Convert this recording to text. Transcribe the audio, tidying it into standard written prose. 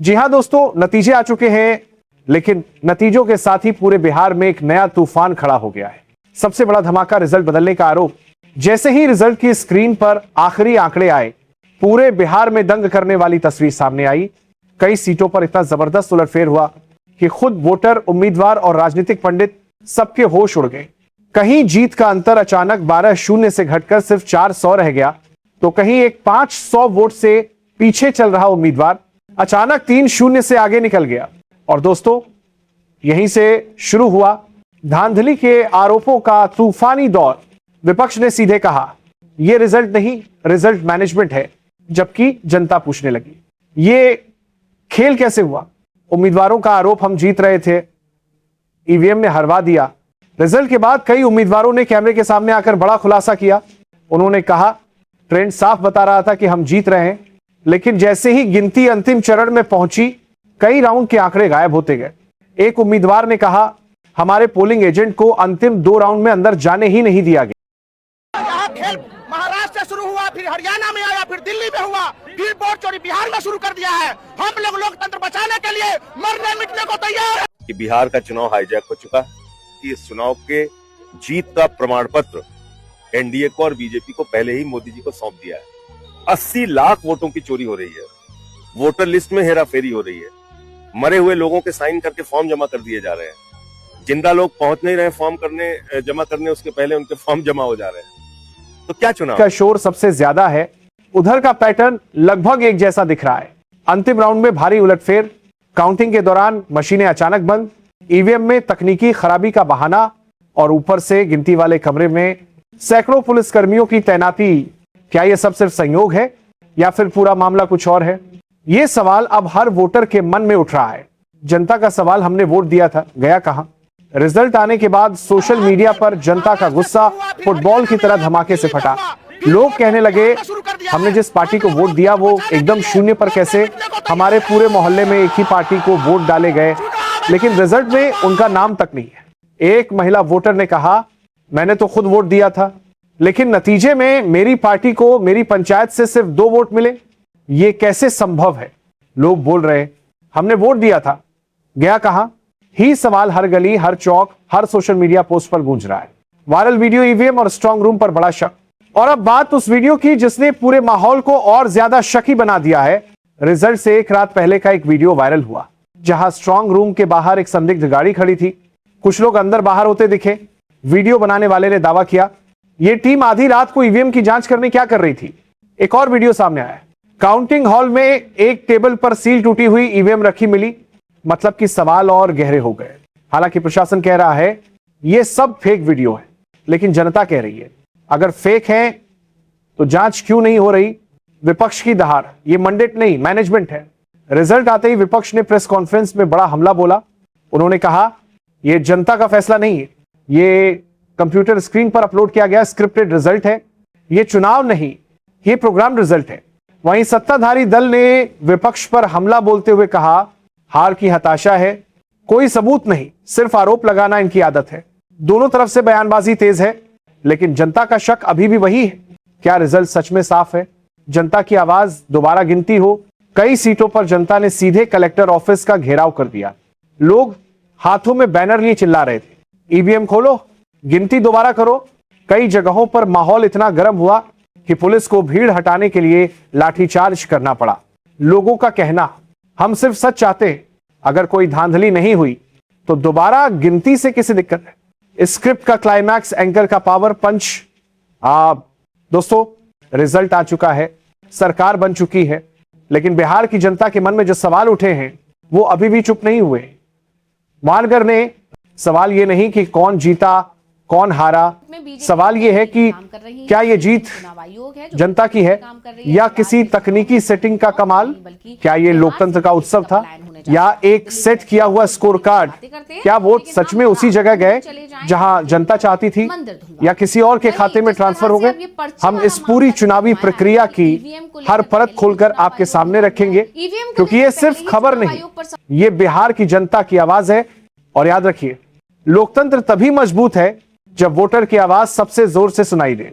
जी हां दोस्तों, नतीजे आ चुके हैं, लेकिन नतीजों के साथ ही पूरे बिहार में एक नया तूफान खड़ा हो गया है। सबसे बड़ा धमाका रिजल्ट बदलने का आरोप। जैसे ही रिजल्ट की स्क्रीन पर आखिरी आंकड़े आए, पूरे बिहार में दंग करने वाली तस्वीर सामने आई। कई सीटों पर इतना जबरदस्त उलटफेर हुआ कि खुद वोटर, उम्मीदवार और राजनीतिक पंडित सबके होश उड़ गए। कहीं जीत का अंतर अचानक 12-0 से घटकर सिर्फ 400 रह गया, तो कहीं एक 500 वोट से पीछे चल रहा उम्मीदवार अचानक 3-0 से आगे निकल गया। और दोस्तों, यहीं से शुरू हुआ धांधली के आरोपों का तूफानी दौर। विपक्ष ने सीधे कहा, यह रिजल्ट नहीं, रिजल्ट मैनेजमेंट है। जबकि जनता पूछने लगी, यह खेल कैसे हुआ? उम्मीदवारों का आरोप, हम जीत रहे थे, ईवीएम ने हरवा दिया। रिजल्ट के बाद कई उम्मीदवारों ने कैमरे के सामने आकर बड़ा खुलासा किया। उन्होंने कहा, ट्रेंड साफ बता रहा था कि हम जीत रहे हैं, लेकिन जैसे ही गिनती अंतिम चरण में पहुंची, कई राउंड के आंकड़े गायब होते गए। एक उम्मीदवार ने कहा, हमारे पोलिंग एजेंट को अंतिम 2 राउंड में अंदर जाने ही नहीं दिया गया। खेल महाराष्ट्र से शुरू हुआ, फिर हरियाणा में आया, फिर दिल्ली में हुआ, फिर वोट चोरी बिहार में शुरू कर दिया है। हम लोग लोकतंत्र बचाने के लिए मरने मिटने को तैयार है। कि बिहार का चुनाव हाईजैक हो चुका है। कि इस चुनाव के जीत का प्रमाण पत्र एनडीए को और बीजेपी को पहले ही मोदी जी को सौंप दिया है। 80 लाख वोटों की चोरी हो रही है, वोटर लिस्ट में हेराफेरी हो रही है, मरे हुए लोगों के साइन करके फॉर्म जमा कर दिए जा रहे हैं, जिंदा लोग पहुंच नहीं रहे फॉर्म करने, जमा करने, उसके पहले उनके फॉर्म जमा हो जा रहे हैं। तो क्या चुनाव का शोर सबसे ज्यादा है। उधर का पैटर्न लगभग एक जैसा दिख रहा है। अंतिम राउंड में भारी उलटफेर, काउंटिंग के दौरान मशीनें अचानक बंद, ईवीएम में तकनीकी खराबी का बहाना, और ऊपर से गिनती वाले कमरे में सैकड़ों पुलिसकर्मियों की तैनाती। क्या यह सब सिर्फ संयोग है या फिर पूरा मामला कुछ और है? यह सवाल अब हर वोटर के मन में उठ रहा है। जनता का सवाल, हमने वोट दिया था, गया कहां? रिजल्ट आने के बाद सोशल मीडिया पर जनता का गुस्सा फुटबॉल की तरह धमाके से फटा। लोग कहने लगे, हमने जिस पार्टी को वोट दिया वो एकदम शून्य पर कैसे? हमारे पूरे मोहल्ले में एक ही पार्टी को वोट डाले गए, लेकिन रिजल्ट में उनका नाम तक नहीं है। एक महिला वोटर ने कहा, मैंने तो खुद वोट दिया था, लेकिन नतीजे में मेरी पार्टी को मेरी पंचायत से सिर्फ 2 वोट मिले। यह कैसे संभव है? लोग बोल रहे, हमने वोट दिया था, गया कहां? ही सवाल हर गली, हर चौक, हर सोशल मीडिया पोस्ट पर गूंज रहा है। वायरल वीडियो, ईवीएम और स्ट्रांग रूम पर बड़ा शक। और अब बात उस वीडियो की जिसने पूरे माहौल को और ज्यादा शकी बना दिया है। रिजल्ट से एक रात पहले का एक वीडियो वायरल हुआ, जहां स्ट्रांग रूम के बाहर एक संदिग्ध गाड़ी खड़ी थी। कुछ लोग अंदर बाहर होते दिखे। वीडियो बनाने वाले ने दावा किया, यह टीम आधी रात को ईवीएम की जांच करने क्या कर रही थी। एक और वीडियो सामने आया, काउंटिंग हॉल में एक टेबल पर सील टूटी हुई ईवीएम रखी मिली। मतलब कि सवाल और गहरे हो गए। हालांकि प्रशासन कह रहा है यह सब फेक वीडियो है, लेकिन जनता कह रही है, अगर फेक है तो जांच क्यों नहीं हो रही? विपक्ष की दहाड़, यह मैंडेट नहीं, मैनेजमेंट है। रिजल्ट आते ही विपक्ष ने प्रेस कॉन्फ्रेंस में बड़ा हमला बोला। उन्होंने कहा, यह जनता का फैसला नहीं है, यह कंप्यूटर स्क्रीन पर अपलोड किया गया स्क्रिप्टेड रिजल्ट है, यह चुनाव नहीं, यह प्रोग्राम रिजल्ट है। वहीं सत्ताधारी दल ने विपक्ष पर हमला बोलते हुए कहा, हार की हताशा है, कोई सबूत नहीं, सिर्फ आरोप लगाना इनकी आदत है। दोनों तरफ से बयानबाजी तेज है, लेकिन जनता का शक अभी भी वही है। क्या रिजल्ट सच में साफ है? जनता की आवाज दोबारा गिनती हो। कई सीटों पर जनता ने सीधे कलेक्टर ऑफिस का घेराव कर दिया। लोग हाथों में बैनर लिए चिल्ला रहे थे, ईवीएम खोलो, गिनती दोबारा करो। कई जगहों पर माहौल इतना गर्म हुआ कि पुलिस को भीड़ हटाने के लिए लाठीचार्ज करना पड़ा। लोगों का कहना, हम सिर्फ सच चाहते हैं, अगर कोई धांधली नहीं हुई तो दोबारा गिनती से किसी दिक्कत है। इस स्क्रिप्ट का क्लाइमैक्स, एंकर का पावर पंच। दोस्तों, रिजल्ट आ चुका है, सरकार बन चुकी है, लेकिन बिहार की जनता के मन में जो सवाल उठे हैं वो अभी भी चुप नहीं हुए। मानगर ने सवाल ये नहीं कि कौन जीता कौन हारा, सवाल ये है कि क्या ये जीत जनता की है या किसी तकनीकी सेटिंग का कमाल? क्या ये लोकतंत्र का उत्सव था या एक सेट किया हुआ स्कोर कार्ड? क्या वोट सच में उसी जगह गए जहां जनता चाहती थी या किसी और के खाते में ट्रांसफर हो गए? हम इस पूरी चुनावी प्रक्रिया की हर परत खोलकर आपके सामने रखेंगे, क्योंकि ये सिर्फ खबर नहीं, ये बिहार की जनता की आवाज है। और याद रखिए, लोकतंत्र तभी मजबूत है जब वोटर की आवाज सबसे जोर से सुनाई दे।